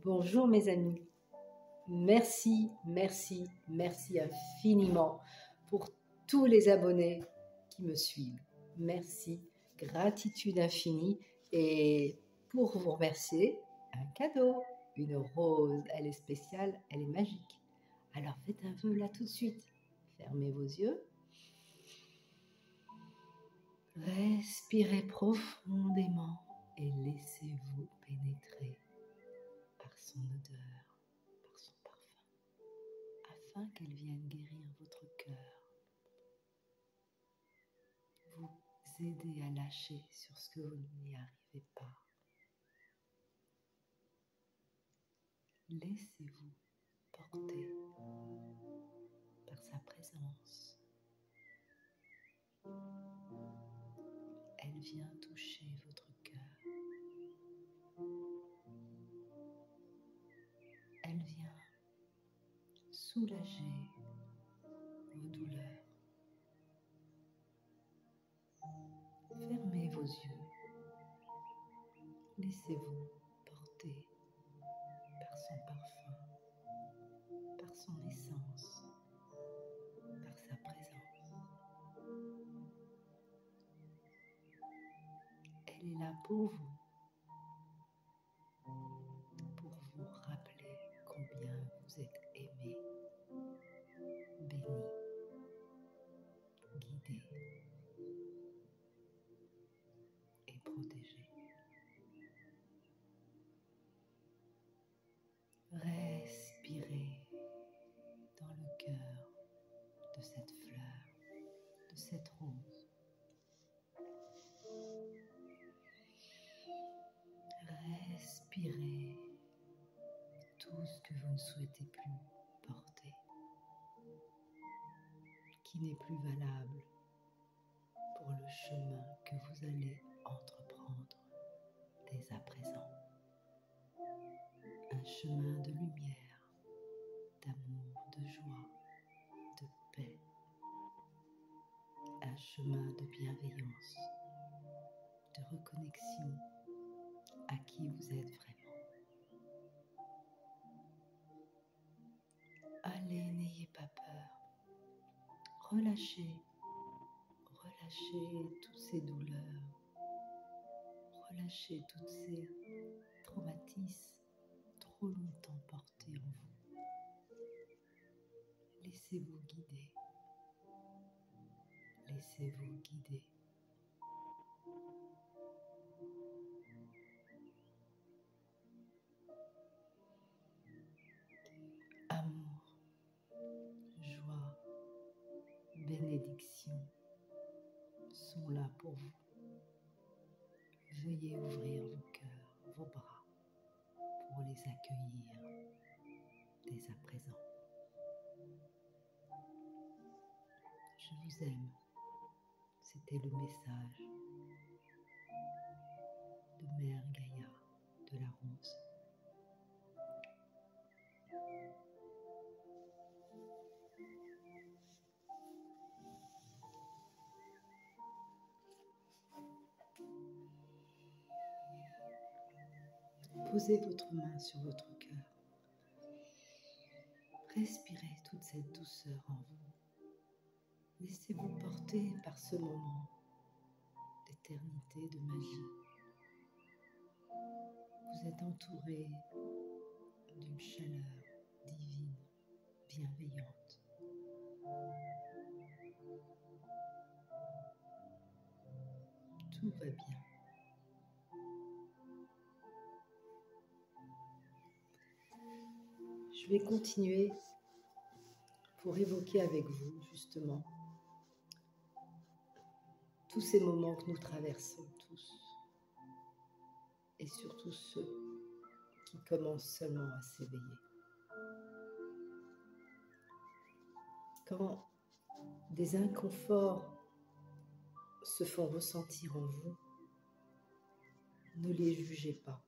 Bonjour mes amis, merci infiniment pour tous les abonnés qui me suivent. Merci, gratitude infinie et pour vous remercier, un cadeau, une rose, elle est spéciale, elle est magique. Alors faites un vœu là tout de suite, fermez vos yeux, respirez profondément et laissez-vous pénétrer par son odeur, par son parfum, afin qu'elle vienne guérir votre cœur, vous aider à lâcher sur ce que vous n'y arrivez pas. Laissez-vous porter par sa présence. Elle vient toucher votre cœur. Elle vient soulager vos douleurs. Fermez vos yeux. Laissez-vous porter par son parfum, par son essence, par sa présence. Elle est là pour vous rappeler combien vous êtes aimé, béni, guidé et protégé. Respirez dans le cœur de cette fleur, de cette rose. Respirez tout ce que vous ne souhaitez plus porter, qui n'est plus valable pour le chemin que vous allez entreprendre dès à présent. Un chemin de lumière, d'amour, de joie, de paix. Un chemin de bienveillance, de reconnexion à qui vous êtes vraiment. Allez, n'ayez pas peur. Relâchez toutes ces douleurs. Relâchez tous ces traumatismes trop longtemps portés en vous. Laissez-vous guider. Laissez-vous guider. Amour, joie, bénédiction sont là pour vous. Veuillez ouvrir vos cœurs, vos bras pour les accueillir dès à présent. Je vous aime. C'était le message de Mère Gaïa de la Rose. Posez votre main sur votre cœur. Respirez toute cette douceur en vous. Laissez-vous porter par ce moment d'éternité, de magie. Vous êtes entouré d'une chaleur divine, bienveillante. Tout va bien. Je vais continuer pour évoquer avec vous justement tous ces moments que nous traversons tous et surtout ceux qui commencent seulement à s'éveiller. Quand des inconforts se font ressentir en vous, ne les jugez pas.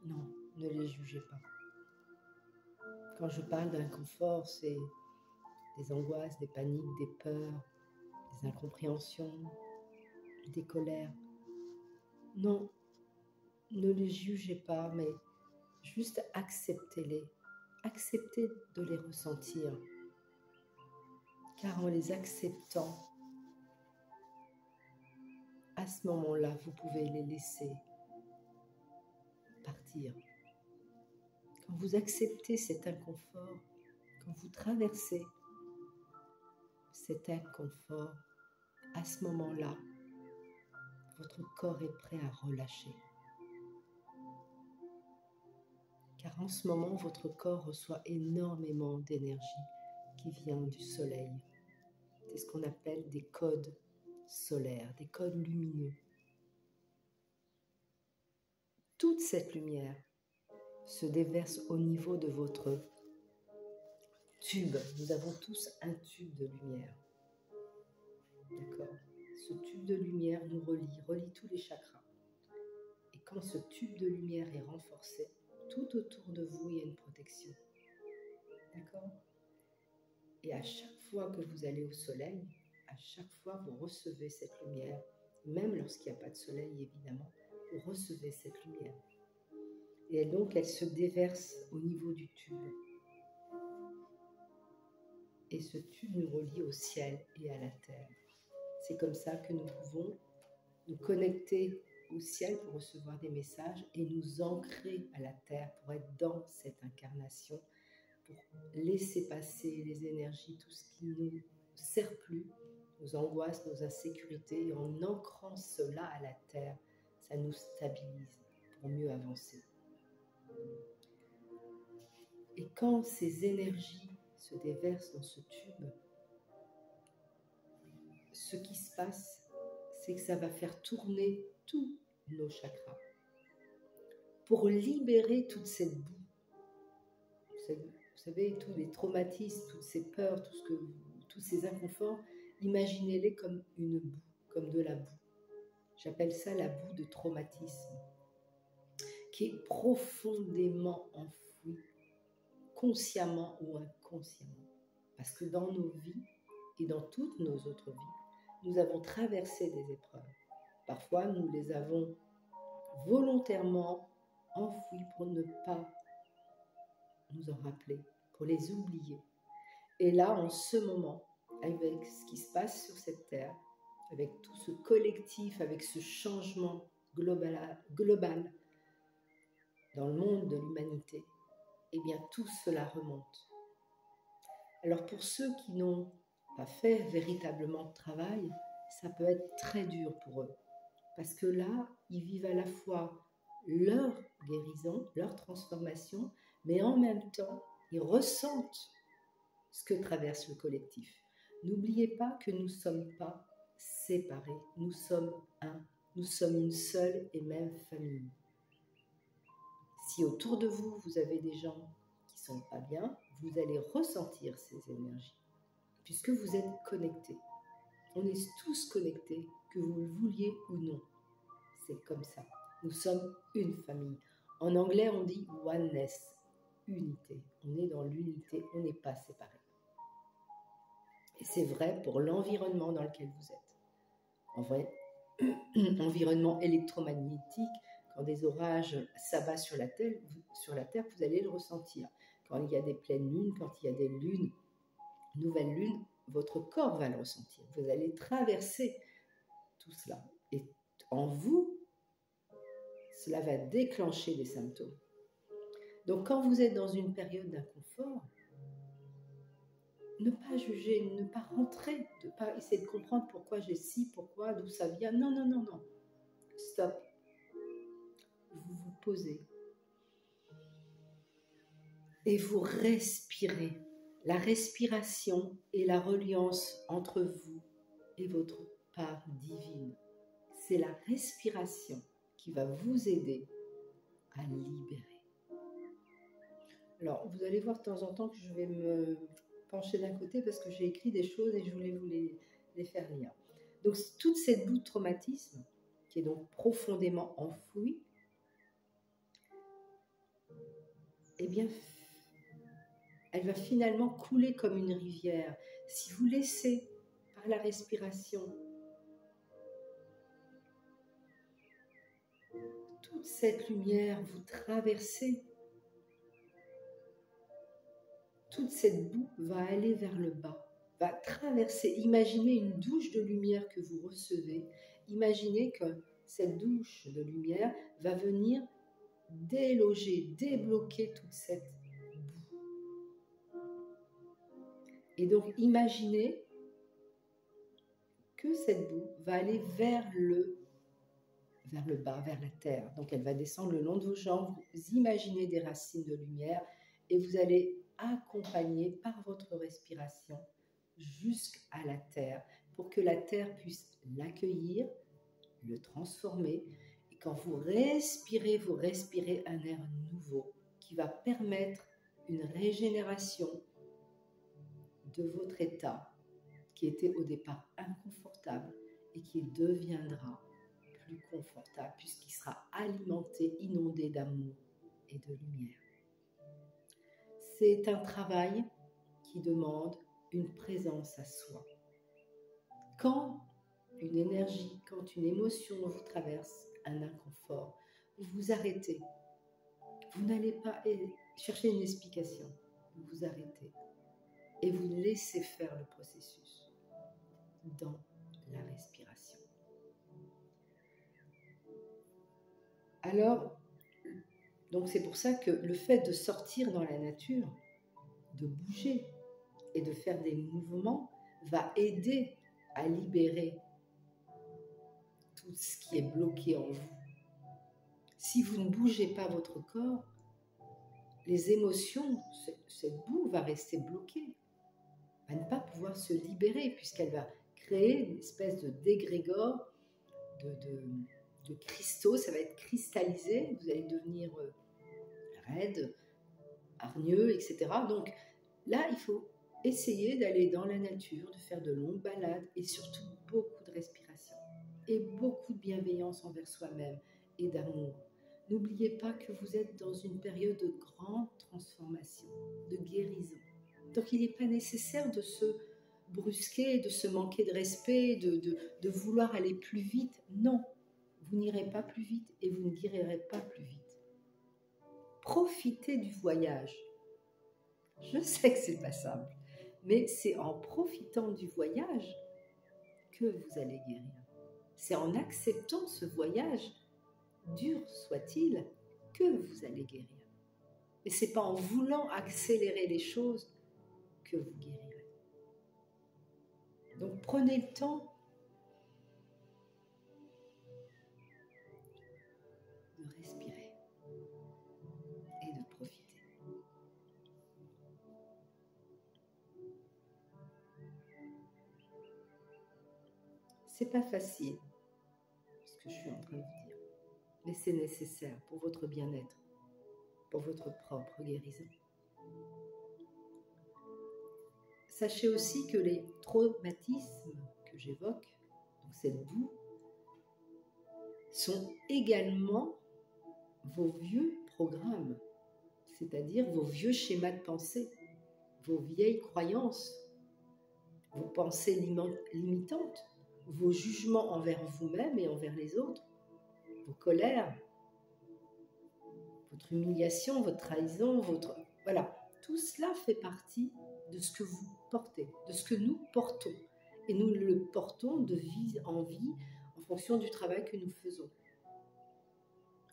Non, ne les jugez pas. Quand je parle d'inconfort, c'est des angoisses, des paniques, des peurs, des incompréhensions, des colères. Non, ne les jugez pas, mais juste acceptez-les. Acceptez de les ressentir. Car en les acceptant, à ce moment-là, vous pouvez les laisser partir. Quand vous acceptez cet inconfort, quand vous traversez cet inconfort, à ce moment-là, votre corps est prêt à relâcher. Car en ce moment, votre corps reçoit énormément d'énergie qui vient du soleil. C'est ce qu'on appelle des codes solaires, des codes lumineux. Toute cette lumière se déverse au niveau de votre tube. Nous avons tous un tube de lumière. D'accord ? Ce tube de lumière nous relie tous les chakras. Et quand ce tube de lumière est renforcé, tout autour de vous, il y a une protection. D'accord ? Et à chaque fois que vous allez au soleil, à chaque fois vous recevez cette lumière, même lorsqu'il n'y a pas de soleil évidemment, vous recevez cette lumière. Et donc elle se déverse au niveau du tube. Et ce tube nous relie au ciel et à la terre. C'est comme ça que nous pouvons nous connecter au ciel pour recevoir des messages et nous ancrer à la terre pour être dans cette incarnation, pour laisser passer les énergies, tout ce qui ne nous sert plus, nos angoisses, nos insécurités, et en ancrant cela à la terre, ça nous stabilise pour mieux avancer. Et quand ces énergies se déversent dans ce tube, ce qui se passe, c'est que ça va faire tourner tous nos chakras pour libérer toute cette boue. Vous savez, tous les traumatismes, toutes ces peurs, tous ces inconforts, imaginez-les comme une boue, comme de la boue. J'appelle ça la boue de traumatisme, qui est profondément enfouie, consciemment ou inconsciemment. Parce que dans nos vies et dans toutes nos autres vies, nous avons traversé des épreuves. Parfois, nous les avons volontairement enfouies pour ne pas nous en rappeler, pour les oublier. Et là, en ce moment, avec ce qui se passe sur cette terre, avec tout ce collectif, avec ce changement global dans le monde de l'humanité, eh bien tout cela remonte. Alors pour ceux qui n'ont pas fait véritablement de travail, ça peut être très dur pour eux. Parce que là, ils vivent à la fois leur guérison, leur transformation, mais en même temps, ils ressentent ce que traverse le collectif. N'oubliez pas que nous ne sommes pas séparés, nous sommes un, nous sommes une seule et même famille. Si autour de vous, vous avez des gens qui ne sont pas bien, vous allez ressentir ces énergies, puisque vous êtes connectés. On est tous connectés, que vous le vouliez ou non. C'est comme ça. Nous sommes une famille. En anglais, on dit oneness, unité. On est dans l'unité, on n'est pas séparés. Et c'est vrai pour l'environnement dans lequel vous êtes. En vrai, environnement électromagnétique, quand des orages s'abattent sur la terre, vous allez le ressentir. Quand il y a des pleines lunes, quand il y a des lunes, nouvelles lunes, votre corps va le ressentir. Vous allez traverser tout cela. Et en vous, cela va déclencher des symptômes. Donc quand vous êtes dans une période d'inconfort, ne pas juger, ne pas rentrer, ne pas essayer de comprendre pourquoi j'ai ci, pourquoi, d'où ça vient. Non, non, non, non. Stop. Vous vous posez. Et vous respirez. La respiration est la reliance entre vous et votre part divine. C'est la respiration qui va vous aider à libérer. Alors, vous allez voir de temps en temps que je vais me pencher d'un côté parce que j'ai écrit des choses et je voulais vous les faire lire. Donc, toute cette boue de traumatisme, qui est donc profondément enfouie, eh bien, elle va finalement couler comme une rivière. Si vous laissez par la respiration toute cette lumière vous traverser, toute cette boue va aller vers le bas, va traverser. Imaginez une douche de lumière que vous recevez. Imaginez que cette douche de lumière va venir déloger, débloquer toute cette boue. Et donc, imaginez que cette boue va aller vers le bas, vers la terre. Donc, elle va descendre le long de vos jambes. Vous imaginez des racines de lumière et vous allez accompagner par votre respiration jusqu'à la terre pour que la terre puisse l'accueillir, le transformer. Et quand vous respirez un air nouveau qui va permettre une régénération de votre état qui était au départ inconfortable et qui deviendra plus confortable puisqu'il sera alimenté, inondé d'amour et de lumière. C'est un travail qui demande une présence à soi. Quand une énergie, quand une émotion vous traverse, un inconfort, vous vous arrêtez. Vous n'allez pas chercher une explication. Vous vous arrêtez et vous laissez faire le processus dans la respiration. Alors, donc c'est pour ça que le fait de sortir dans la nature, de bouger et de faire des mouvements va aider à libérer tout ce qui est bloqué en vous. Si vous ne bougez pas votre corps, les émotions, cette boue va rester bloquée, va ne pas pouvoir se libérer puisqu'elle va créer une espèce de dégrégore, de cristaux, ça va être cristallisé, vous allez devenir raide, hargneux, etc. Donc là, il faut essayer d'aller dans la nature, de faire de longues balades et surtout beaucoup de respiration et beaucoup de bienveillance envers soi-même et d'amour. N'oubliez pas que vous êtes dans une période de grande transformation, de guérison. Donc il n'est pas nécessaire de se brusquer, de se manquer de respect, de vouloir aller plus vite. Non, vous n'irez pas plus vite et vous ne guérirez pas plus vite. Profitez du voyage. Je sais que c'est pas simple, mais c'est en profitant du voyage que vous allez guérir. C'est en acceptant ce voyage, dur soit-il, que vous allez guérir. Et c'est pas en voulant accélérer les choses que vous guérirez. Donc prenez le temps de respirer et de profiter. C'est pas facile, ce que je suis en train de vous dire, mais c'est nécessaire pour votre bien-être, pour votre propre guérison. Sachez aussi que les traumatismes que j'évoque, donc cette boue, sont également vos vieux programmes, c'est-à-dire vos vieux schémas de pensée, vos vieilles croyances, vos pensées limitantes, vos jugements envers vous-même et envers les autres, vos colères, votre humiliation, votre trahison, Voilà, tout cela fait partie de ce que vous portez, de ce que nous portons. Et nous le portons de vie en vie en fonction du travail que nous faisons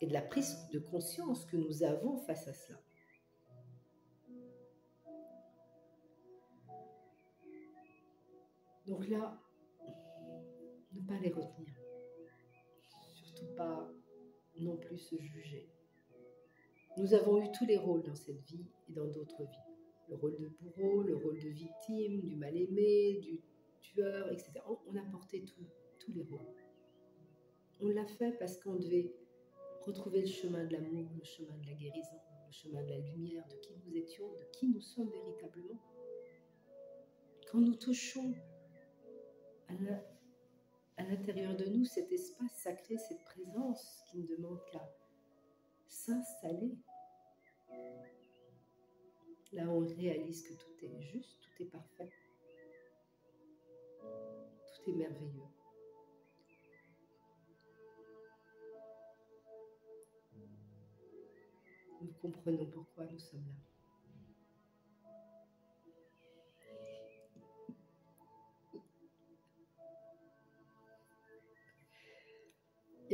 et de la prise de conscience que nous avons face à cela. Donc là, ne pas les retenir, surtout pas non plus se juger. Nous avons eu tous les rôles dans cette vie et dans d'autres vies. Le rôle de bourreau, le rôle de victime, du mal-aimé, du tueur, etc. On a porté tous les rôles. On l'a fait parce qu'on devait retrouver le chemin de l'amour, le chemin de la guérison, le chemin de la lumière, de qui nous étions, de qui nous sommes véritablement. Quand nous touchons à l'intérieur de nous cet espace sacré, cette présence qui ne demande qu'à s'installer, là on réalise que tout est juste, tout est parfait, tout est merveilleux. Nous comprenons pourquoi nous sommes là.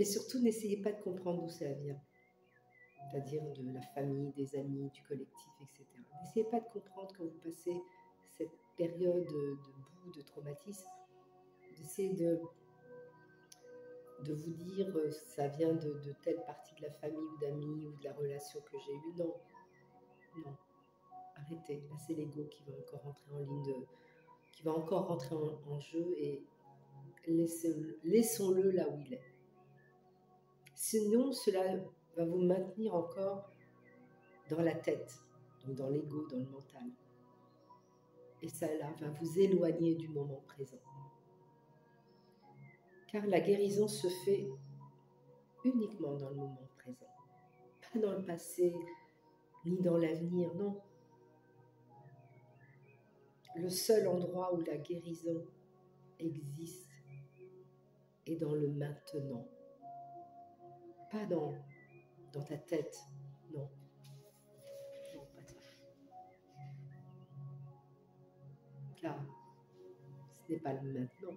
Et surtout, n'essayez pas de comprendre d'où ça vient, c'est-à-dire de la famille, des amis, du collectif, etc. N'essayez pas de comprendre quand vous passez cette période de boue, de traumatisme, d'essayer de vous dire ça vient de telle partie de la famille ou d'amis ou de la relation que j'ai eue. Non, non, arrêtez. Là, c'est l'ego qui va encore rentrer en qui va encore rentrer en jeu et laissons-le là où il est. Sinon, cela va vous maintenir encore dans la tête, donc dans l'ego, dans le mental. Et ça là va vous éloigner du moment présent. Car la guérison se fait uniquement dans le moment présent. Pas dans le passé, ni dans l'avenir, non. Le seul endroit où la guérison existe est dans le maintenant. Pas dans ta tête, non. Non, pas ça. Là, ce n'est pas le maintenant.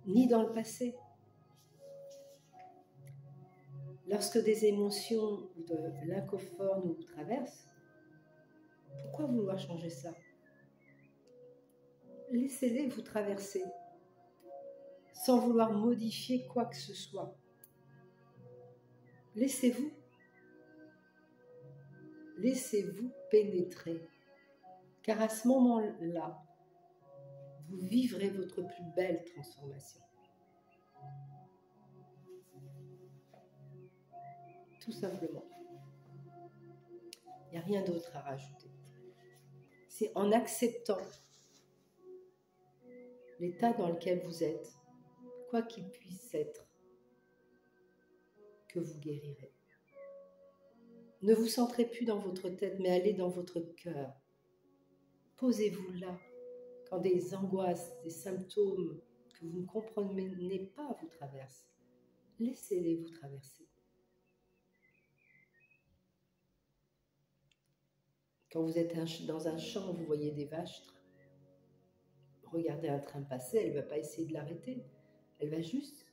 Ni dans le passé. Lorsque des émotions ou de l'inconfort nous traversent, pourquoi vouloir changer ça? Laissez-les vous traverser, sans vouloir modifier quoi que ce soit. Laissez-vous pénétrer, car à ce moment-là, vous vivrez votre plus belle transformation. Tout simplement. Il n'y a rien d'autre à rajouter. C'est en acceptant l'état dans lequel vous êtes, quoi qu'il puisse être, que vous guérirez. Ne vous centrez plus dans votre tête, mais allez dans votre cœur. Posez-vous là, quand des angoisses, des symptômes que vous ne comprenez pas vous traversent. Laissez-les vous traverser. Quand vous êtes dans un champ, vous voyez des vaches, regardez un train passer, elle ne va pas essayer de l'arrêter. Elle va juste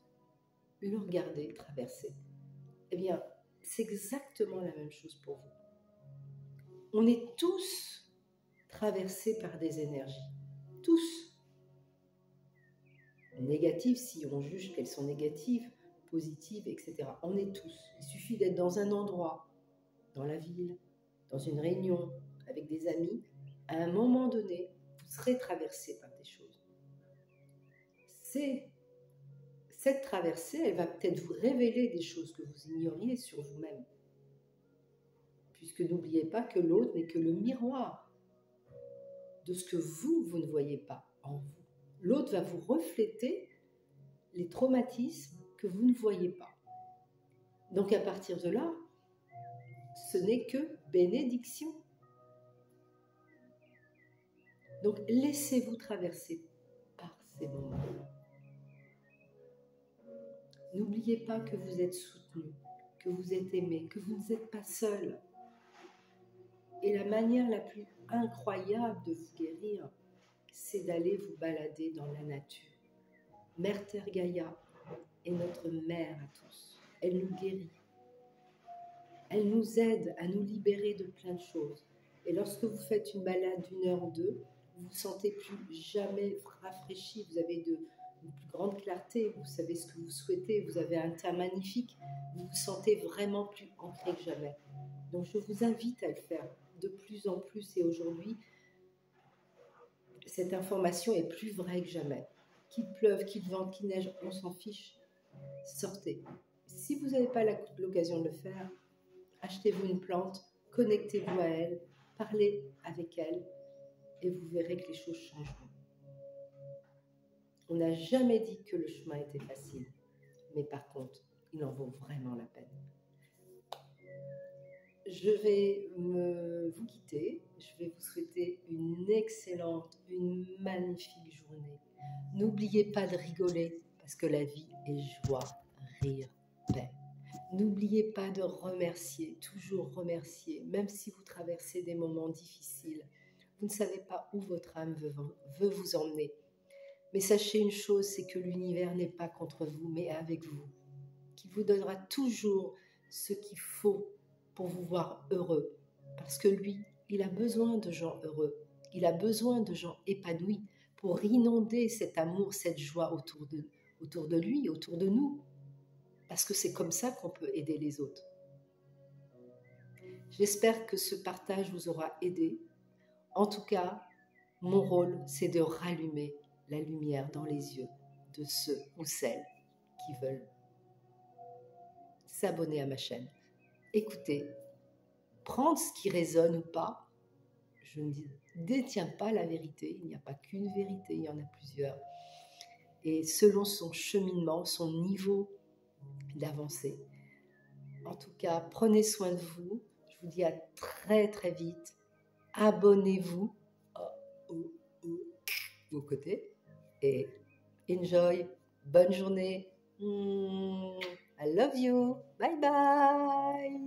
le regarder, traverser. Eh bien, c'est exactement la même chose pour vous. On est tous traversés par des énergies. Tous. Négatives, si on juge qu'elles sont négatives, positives, etc. On est tous. Il suffit d'être dans un endroit, dans la ville, dans une réunion, avec des amis. À un moment donné, vous serez traversé par des choses. Cette traversée, elle va peut-être vous révéler des choses que vous ignoriez sur vous-même. Puisque n'oubliez pas que l'autre n'est que le miroir de ce que vous ne voyez pas en vous. L'autre va vous refléter les traumatismes que vous ne voyez pas. Donc à partir de là, ce n'est que bénédiction. Donc laissez-vous traverser par ces moments. N'oubliez pas que vous êtes soutenu, que vous êtes aimé, que vous n'êtes pas seul. Et la manière la plus incroyable de vous guérir, c'est d'aller vous balader dans la nature. Mère Terre Gaïa est notre mère à tous. Elle nous guérit. Elle nous aide à nous libérer de plein de choses. Et lorsque vous faites une balade d'1 heure ou 2, vous vous sentez plus jamais rafraîchi. Vous avez une plus grande clarté. Vous savez ce que vous souhaitez. Vous avez un teint magnifique. Vous vous sentez vraiment plus ancré que jamais. Donc je vous invite à le faire de plus en plus. Et aujourd'hui, cette information est plus vraie que jamais. Qu'il pleuve, qu'il vente, qu'il neige, on s'en fiche. Sortez. Si vous n'avez pas l'occasion de le faire, achetez-vous une plante, connectez-vous à elle, parlez avec elle et vous verrez que les choses changeront. On n'a jamais dit que le chemin était facile, mais par contre, il en vaut vraiment la peine. Je vais vous quitter. Je vais vous souhaiter une excellente, une magnifique journée. N'oubliez pas de rigoler parce que la vie est joie, rire, paix. N'oubliez pas de remercier, toujours remercier, même si vous traversez des moments difficiles. Vous ne savez pas où votre âme veut vous emmener. Mais sachez une chose, c'est que l'univers n'est pas contre vous, mais avec vous. Qu'il vous donnera toujours ce qu'il faut pour vous voir heureux. Parce que lui, il a besoin de gens heureux. Il a besoin de gens épanouis pour inonder cet amour, cette joie autour de lui, autour de nous. Parce que c'est comme ça qu'on peut aider les autres. J'espère que ce partage vous aura aidé. En tout cas, mon rôle, c'est de rallumer la lumière dans les yeux de ceux ou celles qui veulent s'abonner à ma chaîne. Écoutez, prendre ce qui résonne ou pas, je ne détiens pas la vérité, il n'y a pas qu'une vérité, il y en a plusieurs. Et selon son cheminement, son niveau d'avancée. En tout cas, prenez soin de vous. Je vous dis à très très vite. Abonnez-vous aux côtés et enjoy. Bonne journée. I love you. Bye bye.